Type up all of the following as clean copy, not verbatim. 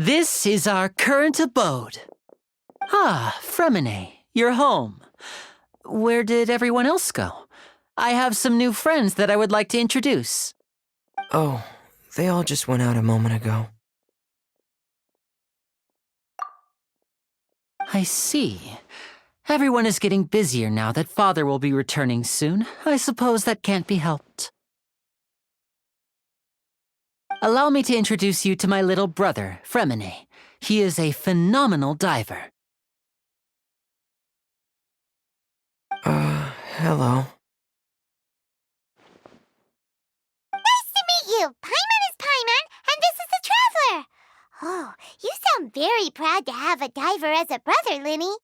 This is our current abode. Ah, Fremine, you're home. Where did everyone else go? I have some new friends that I would like to introduce. Oh, they all just went out a moment ago. I see. Everyone is getting busier now that Father will be returning soon. I suppose that can't be helped. Allow me to introduce you to my little brother, Fremine. He is a phenomenal diver. Hello. Nice to meet you! Paimon is Paimon, and this is the Traveler! Oh, you sound very proud to have a diver as a brother, Linny.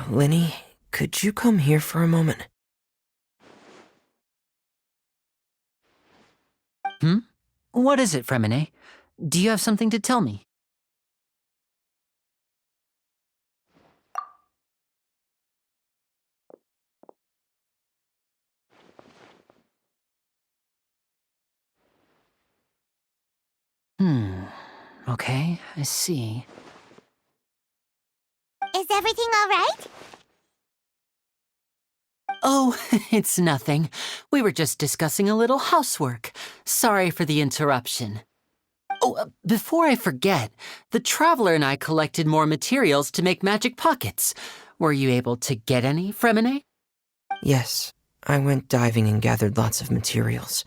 Linny, could you come here for a moment? What is it, Fremine? Do you have something to tell me? Okay, I see. Is everything all right? Oh, it's nothing. We were just discussing a little housework. Sorry for the interruption. Oh, before I forget, the Traveler and I collected more materials to make magic pockets. Were you able to get any, Fremine? Yes, I went diving and gathered lots of materials.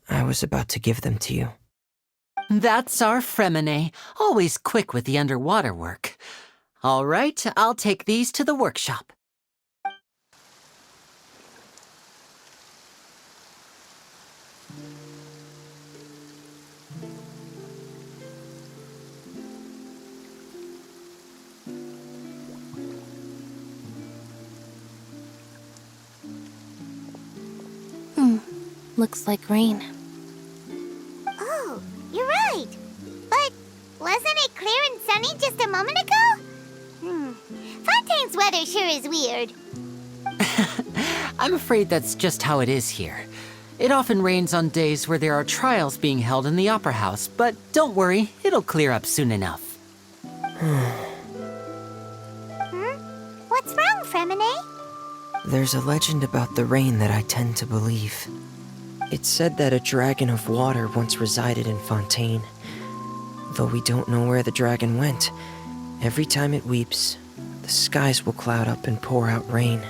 I was about to give them to you. That's our Fremine, always quick with the underwater work. All right, I'll take these to the workshop. Looks like rain. Oh, you're right. But wasn't it clear and sunny just a moment ago? Fontaine's weather sure is weird. I'm afraid that's just how it is here. It often rains on days where there are trials being held in the Opera House, but don't worry, it'll clear up soon enough. What's wrong, Fremine? There's a legend about the rain that I tend to believe. It's said that a dragon of water once resided in Fontaine. Though we don't know where the dragon went, every time it weeps, the skies will cloud up and pour out rain.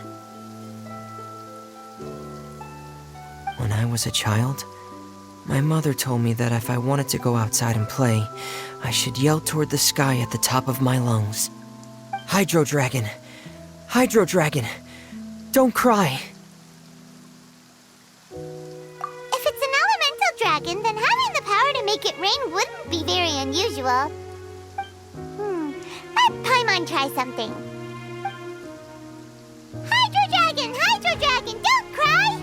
When I was a child, my mother told me that if I wanted to go outside and play, I should yell toward the sky at the top of my lungs. Hydro Dragon! Hydro Dragon! Don't cry! If it's an elemental dragon, then having the power to make it rain wouldn't be very unusual. Let Paimon try something. Hydro Dragon, don't cry!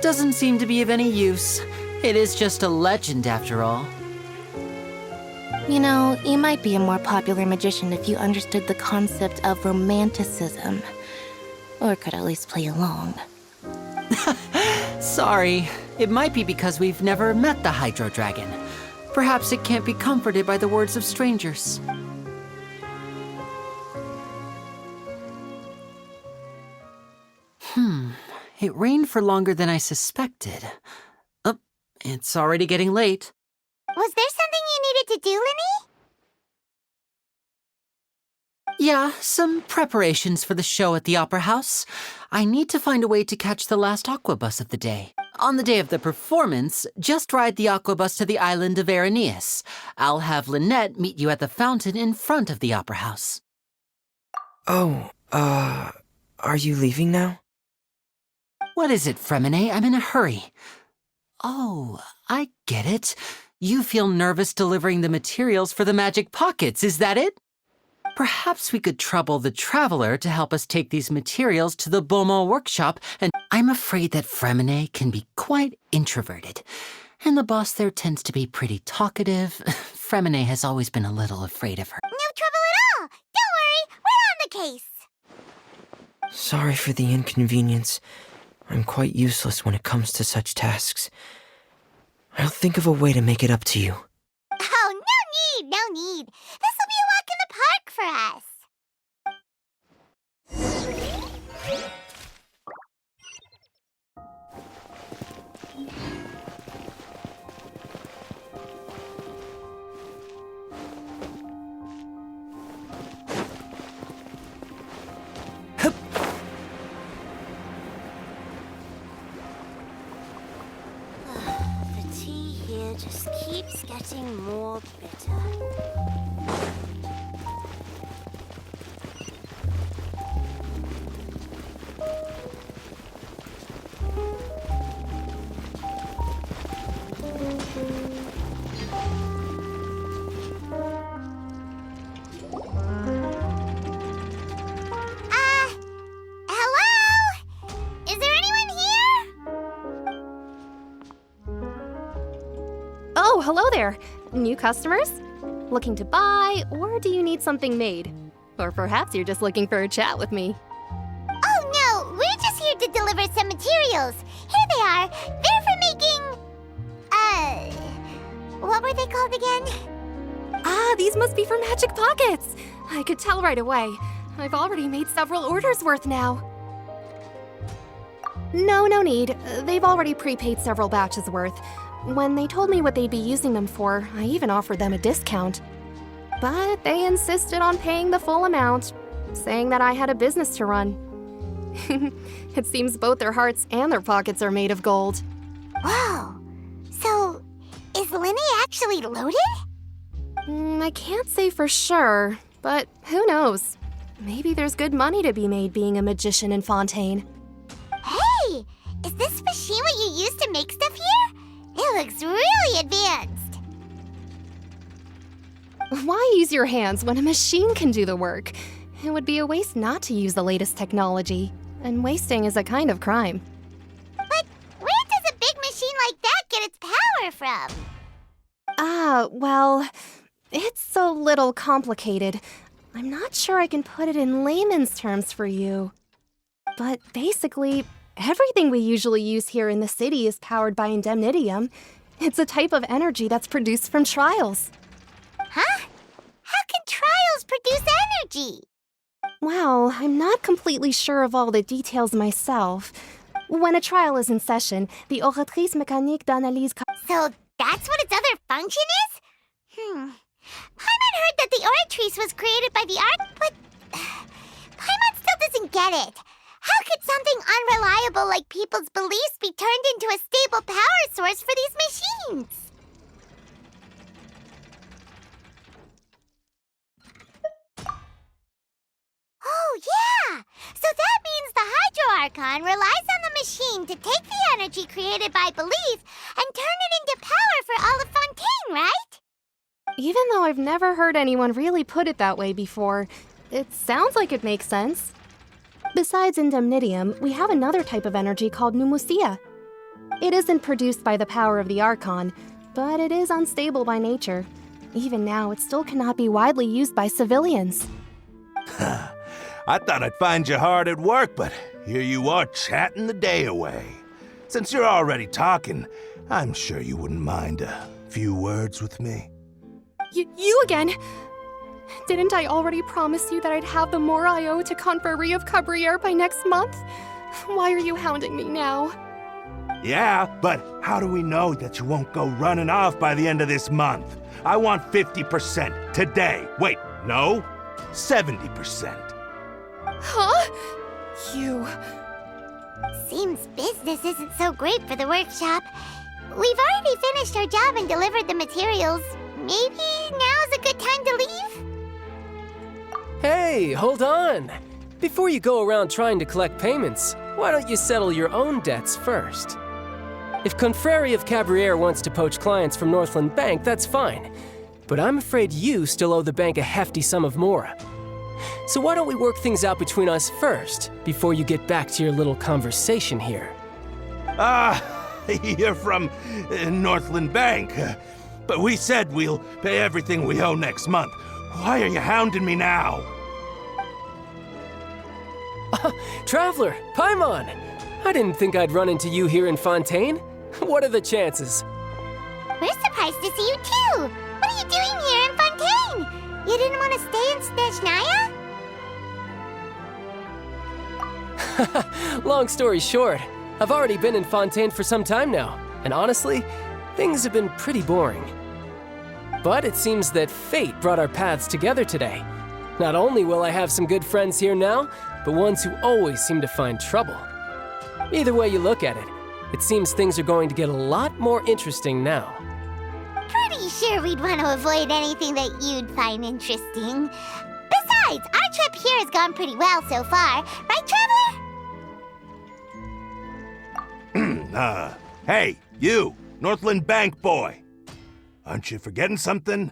Doesn't seem to be of any use. It is just a legend after all. You know, you might be a more popular magician if you understood the concept of romanticism. Or could at least play along. Sorry, it might be because we've never met the Hydro Dragon. Perhaps it can't be comforted by the words of strangers. It rained for longer than I suspected. Oh, it's already getting late. Was there something you needed to do, Linny? Yeah, some preparations for the show at the Opera House. I need to find a way to catch the last aqua bus of the day. On the day of the performance, just ride the aqua bus to the island of Aeneas. I'll have Lynette meet you at the fountain in front of the Opera House. Oh, are you leaving now? What is it, Fremine? I'm in a hurry. Oh, I get it. You feel nervous delivering the materials for the magic pockets, is that it? Perhaps we could trouble the Traveler to help us take these materials to the Beaumont workshop, and I'm afraid that Fremine can be quite introverted. And the boss there tends to be pretty talkative. Fremine has always been a little afraid of her. No trouble at all. Don't worry, case. Sorry for the inconvenience. I'm quite useless when it comes to such tasks. I'll think of a way to make it up to you. Oh, no need. This will be a walk in the park for us. The tea here just keeps getting more bitter. Hello? Is there anyone here? Oh, hello there. New customers? Looking to buy, or do you need something made? Or perhaps you're just looking for a chat with me. Oh no, we're just here to deliver some materials. Here they are. They're for making... what were they called again? Ah, these must be for Magic Pockets. I could tell right away. I've already made several orders worth now. No need. They've already prepaid several batches worth. When they told me what they'd be using them for, I even offered them a discount. But they insisted on paying the full amount, saying that I had a business to run. It seems both their hearts and their pockets are made of gold. Whoa. So, is Linny actually loaded? I can't say for sure, but who knows? Maybe there's good money to be made being a magician in Fontaine. Hey! Is this machine what you use to make stuff here? It looks really advanced. Why use your hands when a machine can do the work? It would be a waste not to use the latest technology, and wasting is a kind of crime. But where does a big machine like that get its power from? Well, it's a little complicated. I'm not sure I can put it in layman's terms for you. But basically, everything we usually use here in the city is powered by indemnitium. It's a type of energy that's produced from trials. Huh? How can trials produce energy? Well, I'm not completely sure of all the details myself. When a trial is in session, the oratrice mécanique d'analyse... So that's what its other function is? Paimon heard that the oratrice was created by the art, but... Paimon still doesn't get it. How could something unreliable like people's beliefs be turned into a stable power source for these machines? Oh, yeah! So that means the Hydro Archon relies on the machine to take the energy created by belief and turn it into power for all of Fontaine, right? Even though I've never heard anyone really put it that way before, it sounds like it makes sense. Besides indemnitium, we have another type of energy called pneumosia. It isn't produced by the power of the Archon, but it is unstable by nature. Even now, it still cannot be widely used by civilians. I thought I'd find you hard at work, but here you are chatting the day away. Since you're already talking, I'm sure you wouldn't mind a few words with me. You again? Didn't I already promise you that I'd have the more I owe to Confrérie of Cabriere by next month? Why are you hounding me now? Yeah, but how do we know that you won't go running off by the end of this month? I want 50% today. Wait, no, 70%. Huh? You... Seems business isn't so great for the workshop. We've already finished our job and delivered the materials. Maybe now's a good time to leave? Hey, hold on! Before you go around trying to collect payments, why don't you settle your own debts first? If Confrérie of Cabriere wants to poach clients from Northland Bank, that's fine. But I'm afraid you still owe the bank a hefty sum of mora. So why don't we work things out between us first, before you get back to your little conversation here? You're from Northland Bank. But we said we'll pay everything we owe next month. Why are you hounding me now? Traveler, Paimon! I didn't think I'd run into you here in Fontaine. What are the chances? We're surprised to see you too! What are you doing here in Fontaine? You didn't want to stay in Snezhnaya? Long story short, I've already been in Fontaine for some time now, and honestly, things have been pretty boring. But it seems that fate brought our paths together today. Not only will I have some good friends here now, but ones who always seem to find trouble. Either way you look at it, it seems things are going to get a lot more interesting now. Pretty sure we'd want to avoid anything that you'd find interesting. Besides, our trip here has gone pretty well so far. Right, Traveler? Hey, you, Northland Bank boy. Aren't you forgetting something?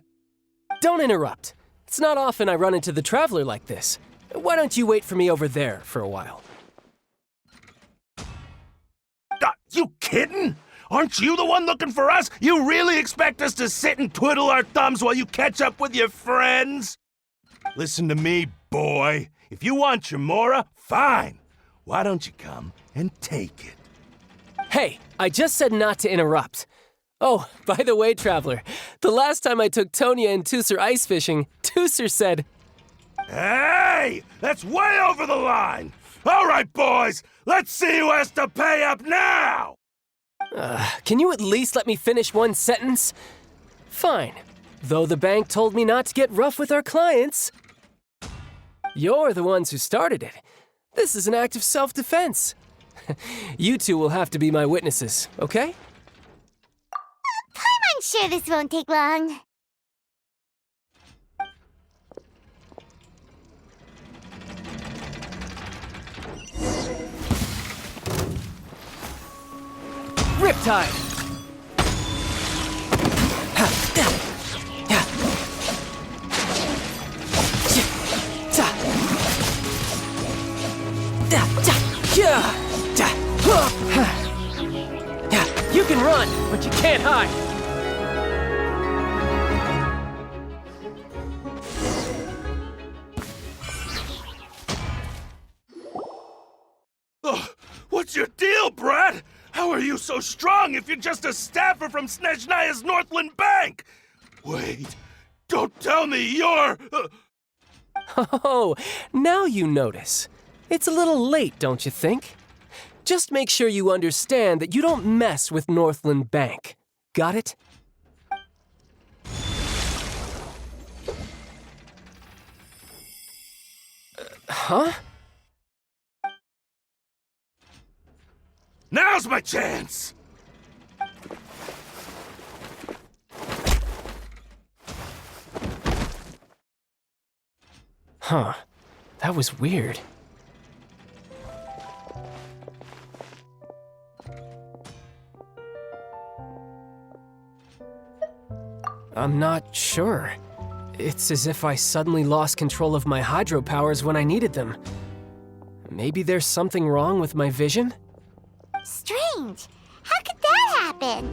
Don't interrupt. It's not often I run into the Traveler like this. Why don't you wait for me over there for a while? You kidding? Aren't you the one looking for us? You really expect us to sit and twiddle our thumbs while you catch up with your friends? Listen to me, boy. If you want your Mora, fine. Why don't you come and take it? Hey, I just said not to interrupt. Oh, by the way, Traveler, the last time I took Tonya and Tusser ice fishing, Tusser said, Hey! That's way over the line! All right, boys, let's see who has to pay up now! Can you at least let me finish one sentence? Fine, though the bank told me not to get rough with our clients. You're the ones who started it. This is an act of self-defense. You two will have to be my witnesses, okay? I'm sure this won't take long. Riptide! You can run, but you can't hide. What's your deal, Brad? How are you so strong if you're just a staffer from Snezhnaya's Northland Bank? Wait, don't tell me you're... Oh, now you notice. It's a little late, don't you think? Just make sure you understand that you don't mess with Northland Bank. Got it? Huh? Now's my chance! Huh. That was weird. I'm not sure. It's as if I suddenly lost control of my hydro powers when I needed them. Maybe there's something wrong with my vision? Strange. How could that happen?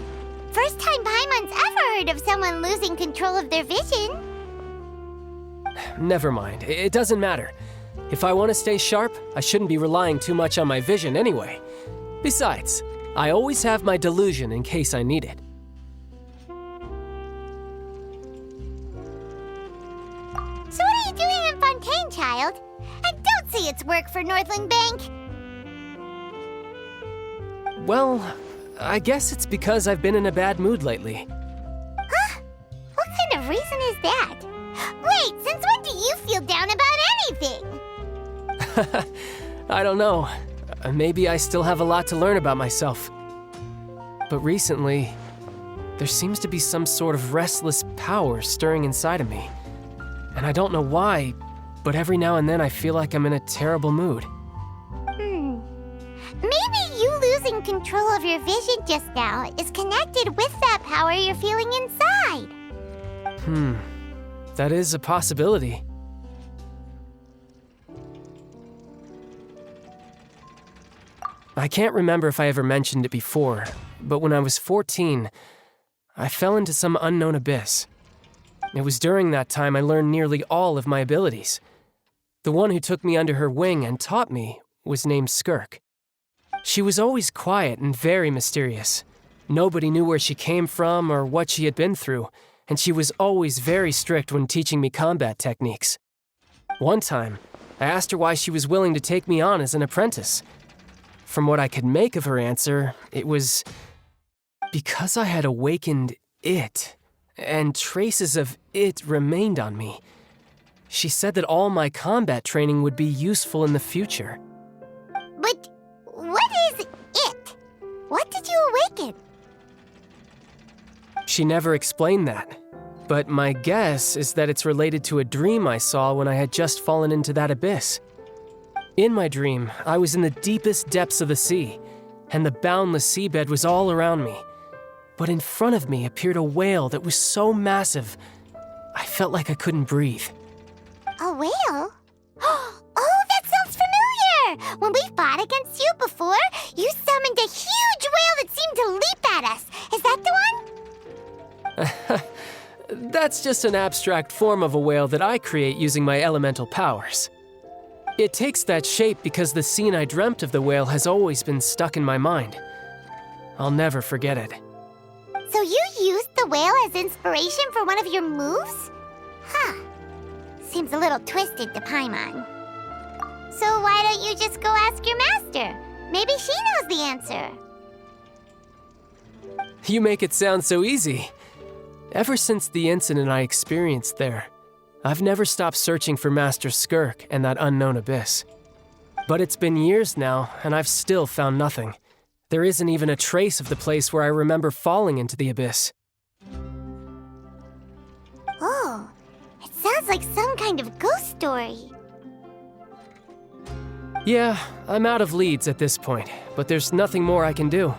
First time Paimon's ever heard of someone losing control of their vision. Never mind. It doesn't matter. If I want to stay sharp, I shouldn't be relying too much on my vision anyway. Besides, I always have my delusion in case I need it. So what are you doing in Fontaine, child? I don't see it's work for Northland Bank. Well, I guess it's because I've been in a bad mood lately. Huh? What kind of reason is that? Wait, since when do you feel down about anything? I don't know. Maybe I still have a lot to learn about myself. But recently, there seems to be some sort of restless power stirring inside of me. And I don't know why, but every now and then I feel like I'm in a terrible mood. Maybe you losing control of your vision just now is connected with that power you're feeling inside. That is a possibility. I can't remember if I ever mentioned it before, but when I was 14, I fell into some unknown abyss. It was during that time I learned nearly all of my abilities. The one who took me under her wing and taught me was named Skirk. She was always quiet and very mysterious. Nobody knew where she came from or what she had been through, and she was always very strict when teaching me combat techniques. One time, I asked her why she was willing to take me on as an apprentice. From what I could make of her answer, it was because I had awakened it, and traces of it remained on me. She said that all my combat training would be useful in the future. But what is it? What did you awaken? She never explained that, but my guess is that it's related to a dream I saw when I had just fallen into that abyss. In my dream, I was in the deepest depths of the sea, and the boundless seabed was all around me. But in front of me appeared a whale that was so massive, I felt like I couldn't breathe. A whale? Oh, that sounds familiar! When we fought against you before, you summoned a huge whale that seemed to leap at us. Is that the one? That's just an abstract form of a whale that I create using my elemental powers. It takes that shape because the scene I dreamt of the whale has always been stuck in my mind. I'll never forget it. So you used the whale as inspiration for one of your moves? Huh. Seems a little twisted to Paimon. So why don't you just go ask your master? Maybe she knows the answer. You make it sound so easy. Ever since the incident I experienced there, I've never stopped searching for Master Skirk and that unknown abyss. But it's been years now, and I've still found nothing. There isn't even a trace of the place where I remember falling into the abyss. Oh, it sounds like some kind of ghost story. Yeah, I'm out of leads at this point, but there's nothing more I can do.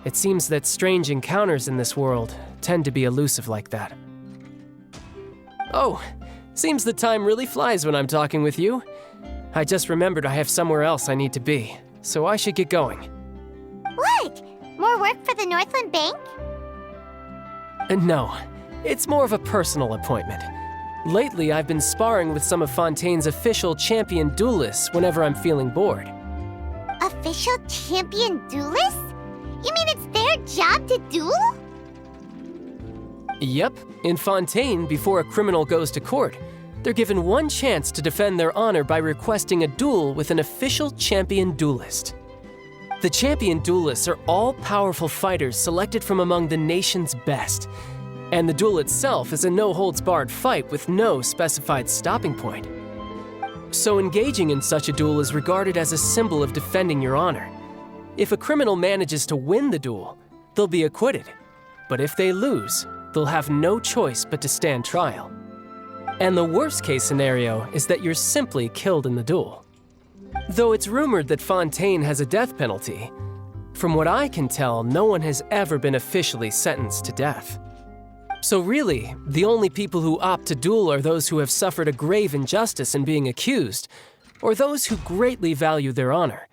It seems that strange encounters in this world tend to be elusive like that. Oh, seems the time really flies when I'm talking with you. I just remembered I have somewhere else I need to be, so I should get going. What? More work for the Northland Bank? No, it's more of a personal appointment. Lately, I've been sparring with some of Fontaine's official champion duelists whenever I'm feeling bored. Official champion duelists? You mean it's their job to duel? Yep, in Fontaine, before a criminal goes to court, they're given one chance to defend their honor by requesting a duel with an official champion duelist. The champion duelists are all-powerful fighters selected from among the nation's best, and the duel itself is a no-holds-barred fight with no specified stopping point. So engaging in such a duel is regarded as a symbol of defending your honor. If a criminal manages to win the duel, they'll be acquitted, but if they lose, they'll have no choice but to stand trial. And the worst-case scenario is that you're simply killed in the duel. Though it's rumored that Fontaine has a death penalty, from what I can tell, no one has ever been officially sentenced to death. So really, the only people who opt to duel are those who have suffered a grave injustice in being accused, or those who greatly value their honor.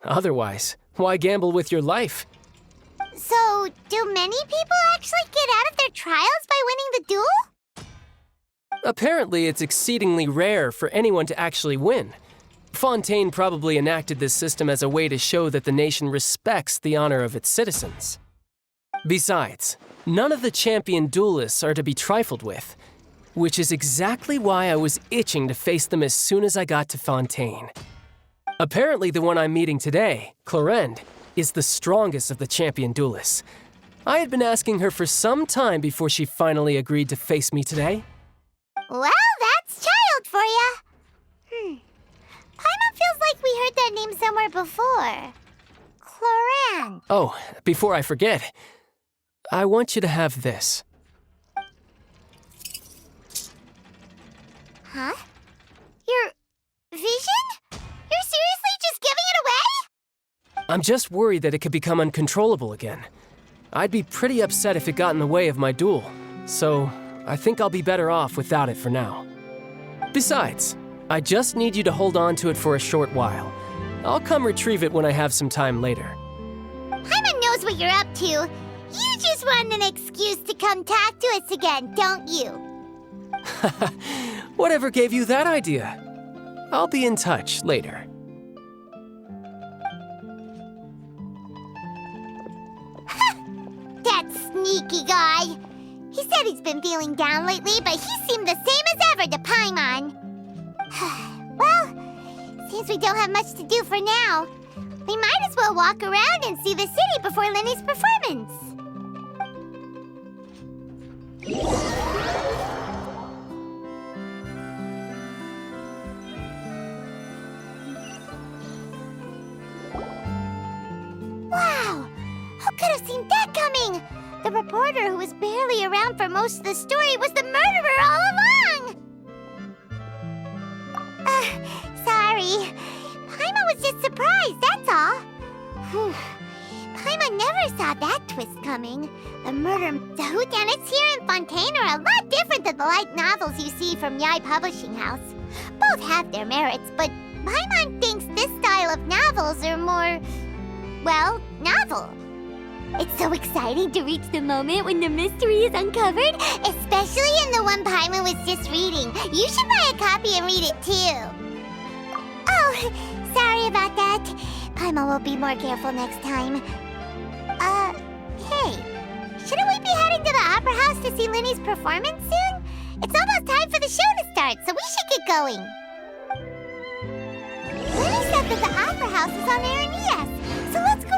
Otherwise, why gamble with your life? So, do many people actually get out of their trials by winning the duel? Apparently, it's exceedingly rare for anyone to actually win. Fontaine probably enacted this system as a way to show that the nation respects the honor of its citizens. Besides, none of the champion duelists are to be trifled with, which is exactly why I was itching to face them as soon as I got to Fontaine. Apparently, the one I'm meeting today, Clorinde, is the strongest of the champion duelists. I had been asking her for some time before she finally agreed to face me today. Well, that's child for ya. Paimon feels like we heard that name somewhere before. Clorinde. Oh, before I forget, I want you to have this. Huh? Your vision? You're seriously just giving it away? I'm just worried that it could become uncontrollable again. I'd be pretty upset if it got in the way of my duel, so I think I'll be better off without it for now. Besides, I just need you to hold on to it for a short while. I'll come retrieve it when I have some time later. Paimon knows what you're up to. You just want an excuse to come talk to us again, don't you? Whatever gave you that idea? I'll be in touch later. That sneaky guy. He said he's been feeling down lately, but he seemed the same as ever to Paimon. Well, since we don't have much to do for now, we might as well walk around and see the city before Lenny's performance. Wow! Who could have seen that coming? The reporter who was barely around for most of the story was the murderer all along! Sorry. Paimon was just surprised, that's all. Paimon never saw that twist coming. The whodunits here in Fontaine are a lot different than the light novels you see from Yai Publishing House. Both have their merits, but Paimon thinks this style of novels are more, well, novel. It's so exciting to reach the moment when the mystery is uncovered, especially in the one Paimon was just reading. You should buy a copy and read it too. Oh, sorry about that. Paimon will be more careful next time. Hey, shouldn't we be heading to the Opera House to see Linny's performance soon? It's almost time for the show to start, so we should get going. Linny said that the Opera House is on Aranillas, so let's go